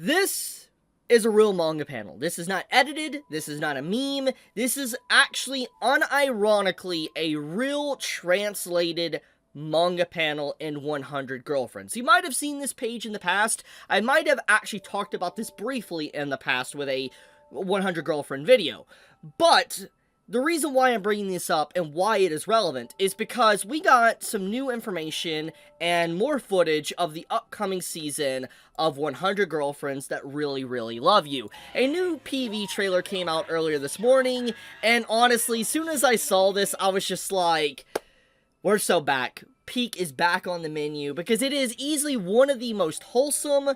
This is a real manga panel. This is not edited, this is not a meme, this is actually unironically a real translated manga panel in 100 Girlfriends. You might have seen this page in the past. I might have actually talked about this briefly in the past with a 100 Girlfriend video. But the reason why I'm bringing this up and why it is relevant is because we got some new information and more footage of the upcoming season of 100 Girlfriends That Really, Really Love You. A new PV trailer came out earlier this morning, and honestly, as soon as I saw this, I was just like, we're so back. Peak is back on the menu, because it is easily one of the most wholesome,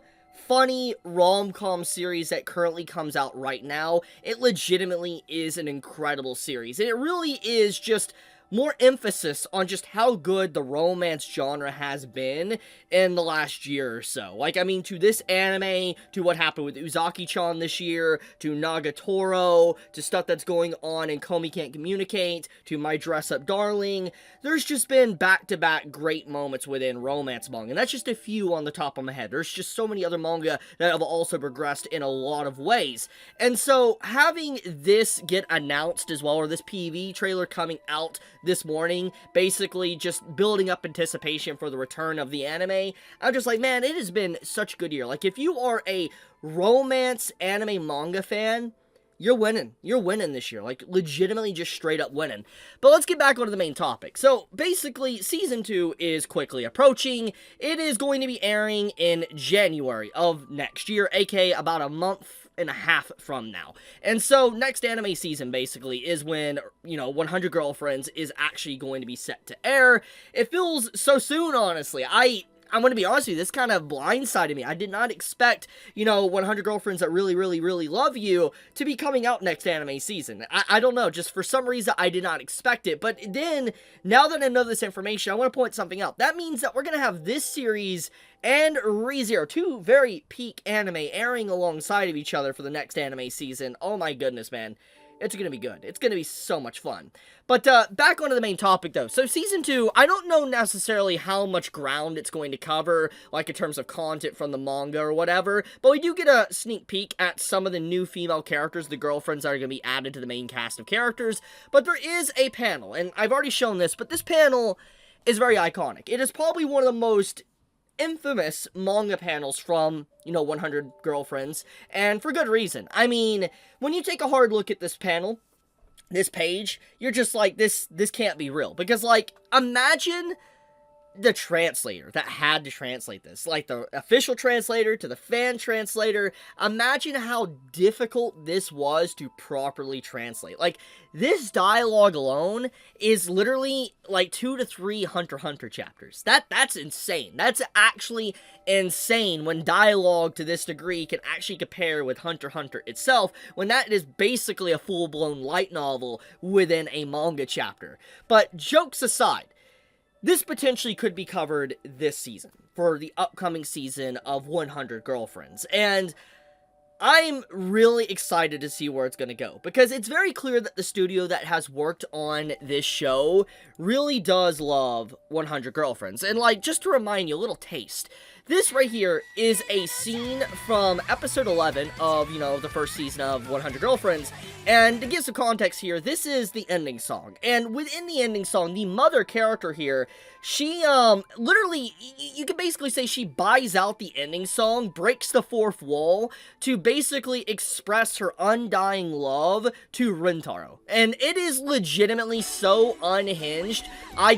funny rom-com series that currently comes out right now. It legitimately is an incredible series, and it really is just more emphasis on just how good the romance genre has been in the last year or so. Like, I mean, to this anime, to what happened with Uzaki-chan this year, to Nagatoro, to stuff that's going on in Komi Can't Communicate, to My Dress Up Darling, there's just been back-to-back great moments within romance manga, and that's just a few on the top of my head. There's just so many other manga that have also progressed in a lot of ways. And so, having this get announced as well, or this PV trailer coming out this morning, basically just building up anticipation for the return of the anime, I'm just like, man, it has been such a good year. Like, if you are a romance anime manga fan, you're winning. You're winning this year. Like, legitimately just straight up winning. But let's get back onto the main topic. So, basically, Season 2 is quickly approaching. It is going to be airing in January of next year, aka about a month and a half from now. And so, next anime season, basically, is when, 100 Girlfriends is actually going to be set to air. It feels so soon, honestly. I'm going to be honest with you, this kind of blindsided me. I did not expect, 100 Girlfriends That Really, Really, Really Love You to be coming out next anime season. I don't know, just for some reason, I did not expect it. But then, now that I know this information, I want to point something out. That means that we're going to have this series and ReZero, two very peak anime, airing alongside of each other for the next anime season. Oh my goodness, man. It's going to be good. It's going to be so much fun. But back onto the main topic, though. So, Season 2, I don't know necessarily how much ground it's going to cover, like in terms of content from the manga or whatever, but we do get a sneak peek at some of the new female characters, the girlfriends that are going to be added to the main cast of characters. But there is a panel, and I've already shown this, but this panel is very iconic. It is probably one of the most infamous manga panels from, 100 Girlfriends, and for good reason. I mean, when you take a hard look at this panel, this page, you're just like, this can't be real. Because, like, imagine the translator that had to translate this, like the official translator to the fan translator. Imagine how difficult this was to properly translate. Like, this dialogue alone is literally like 2 to 3 Hunter x Hunter chapters. That's insane. That's actually insane when dialogue to this degree can actually compare with Hunter x Hunter itself, when that is basically a full-blown light novel within a manga chapter. But jokes aside, this potentially could be covered this season, for the upcoming season of 100 Girlfriends, and I'm really excited to see where it's going to go, because it's very clear that the studio that has worked on this show really does love 100 Girlfriends, and like, just to remind you, a little taste. This right here is a scene from episode 11 of, the first season of 100 Girlfriends, and to give some context here, this is the ending song, and within the ending song, the mother character here, she, literally, you could basically say she buys out the ending song, breaks the fourth wall, to basically express her undying love to Rintaro, and it is legitimately so unhinged, I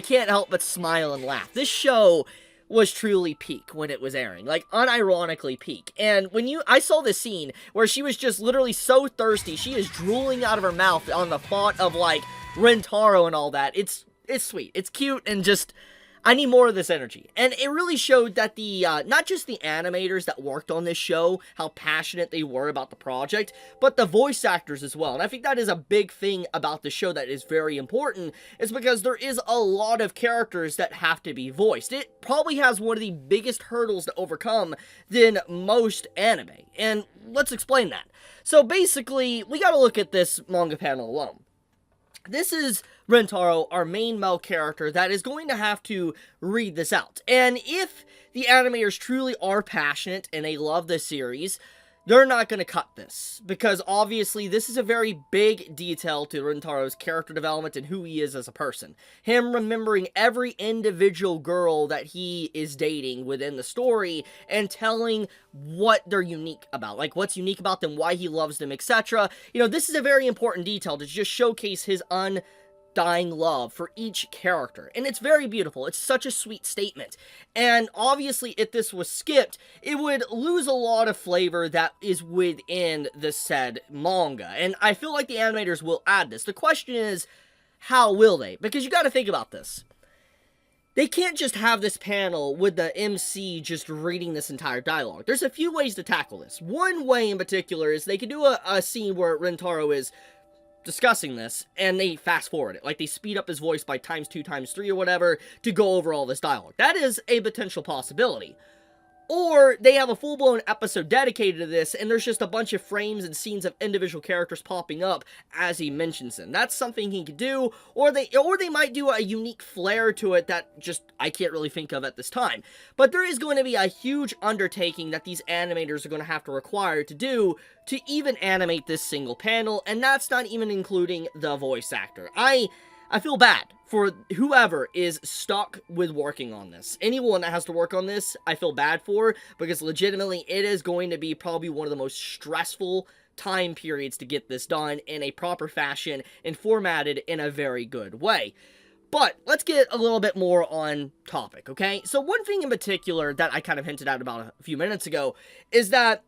can't help but smile and laugh. This show was truly peak when it was airing, like unironically peak. And when I saw this scene where she was just literally so thirsty, she is drooling out of her mouth on the thought of like Rintaro and all that. It's sweet, it's cute, and just, I need more of this energy. And it really showed that the, not just the animators that worked on this show, how passionate they were about the project, but the voice actors as well. And I think that is a big thing about the show that is very important, is because there is a lot of characters that have to be voiced. It probably has one of the biggest hurdles to overcome than most anime. And let's explain that. So basically, we gotta look at this manga panel alone. This is Rentaro, our main male character, that is going to have to read this out. And if the animators truly are passionate and they love this series, they're not going to cut this, because obviously this is a very big detail to Rentaro's character development and who he is as a person. Him remembering every individual girl that he is dating within the story and telling what they're unique about, like what's unique about them, why he loves them, etc. You know, this is a very important detail to just showcase his dying love for each character, and it's very beautiful. It's such a sweet statement, and obviously if this was skipped, it would lose a lot of flavor that is within the said manga, and I feel like the animators will add this. The question is, how will they? Because you gotta think about this. They can't just have this panel with the MC just reading this entire dialogue. There's a few ways to tackle this. One way in particular is they could do a scene where Rentaro is discussing this, and they fast forward it. Like, they speed up his voice by ×2, ×3, or whatever, to go over all this dialogue. That is a potential possibility. Or they have a full-blown episode dedicated to this, and there's just a bunch of frames and scenes of individual characters popping up as he mentions them. That's something he could do, or they might do a unique flair to it that just I can't really think of at this time. But there is going to be a huge undertaking that these animators are going to have to require to do to even animate this single panel, and that's not even including the voice actor. I feel bad for whoever is stuck with working on this. Anyone that has to work on this, I feel bad for, because legitimately it is going to be probably one of the most stressful time periods to get this done in a proper fashion and formatted in a very good way. But let's get a little bit more on topic, okay? So one thing in particular that I kind of hinted at about a few minutes ago is that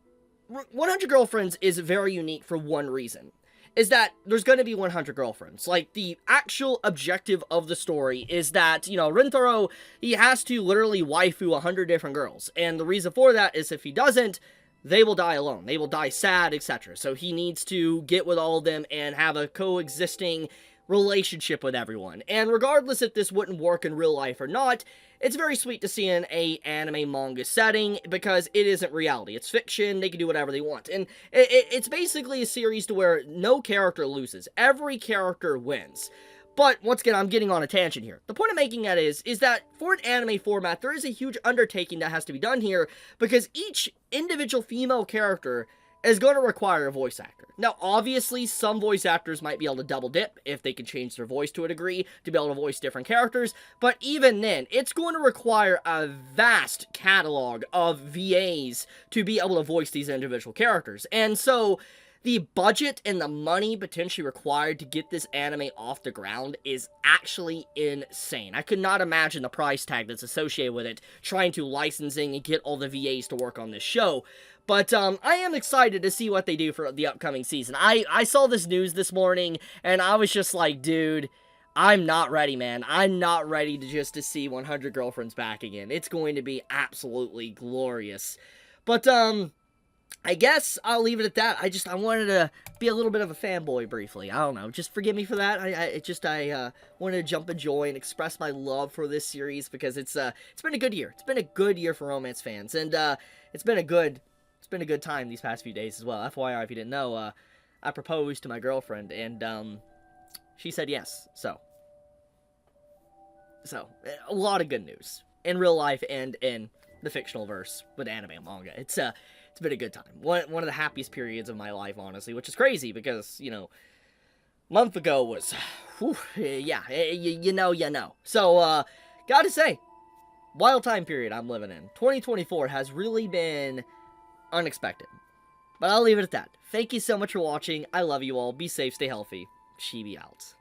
100 Girlfriends is very unique for one reason. Is that there's going to be 100 girlfriends. Like, the actual objective of the story is that, you know, Rentaro, he has to literally waifu 100 different girls. And the reason for that is if he doesn't, they will die alone. They will die sad, etc. So he needs to get with all of them and have a coexisting relationship with everyone. And regardless if this wouldn't work in real life or not, it's very sweet to see in a anime manga setting, because it isn't reality. It's fiction. They can do whatever they want. And it's basically a series to where no character loses. Every character wins. But, once again, I'm getting on a tangent here. The point I'm making that is that for an anime format, there is a huge undertaking that has to be done here, because each individual female character is going to require a voice actor. Now, obviously, some voice actors might be able to double dip if they can change their voice to a degree to be able to voice different characters, but even then, it's going to require a vast catalog of VAs to be able to voice these individual characters. And so, the budget and the money potentially required to get this anime off the ground is actually insane. I could not imagine the price tag that's associated with it, trying to licensing and get all the VAs to work on this show. But I am excited to see what they do for the upcoming season. I saw this news this morning, and I was just like, dude, I'm not ready, man. I'm not ready to see 100 Girlfriends back again. It's going to be absolutely glorious. But, I guess I'll leave it at that. I wanted to be a little bit of a fanboy briefly. I don't know. Just forgive me for that. I wanted to jump in joy and express my love for this series, because it's been a good year. It's been a good year for romance fans, and it's been a good time these past few days as well. FYI, if you didn't know, I proposed to my girlfriend, and she said yes. So a lot of good news in real life and in the fictional verse with anime and manga. It's been a good time. One of the happiest periods of my life, honestly, which is crazy because, you know, a month ago was, whew, yeah, you know. So, gotta say, wild time period I'm living in. 2024 has really been unexpected. But I'll leave it at that. Thank you so much for watching. I love you all. Be safe, stay healthy. Chibi out.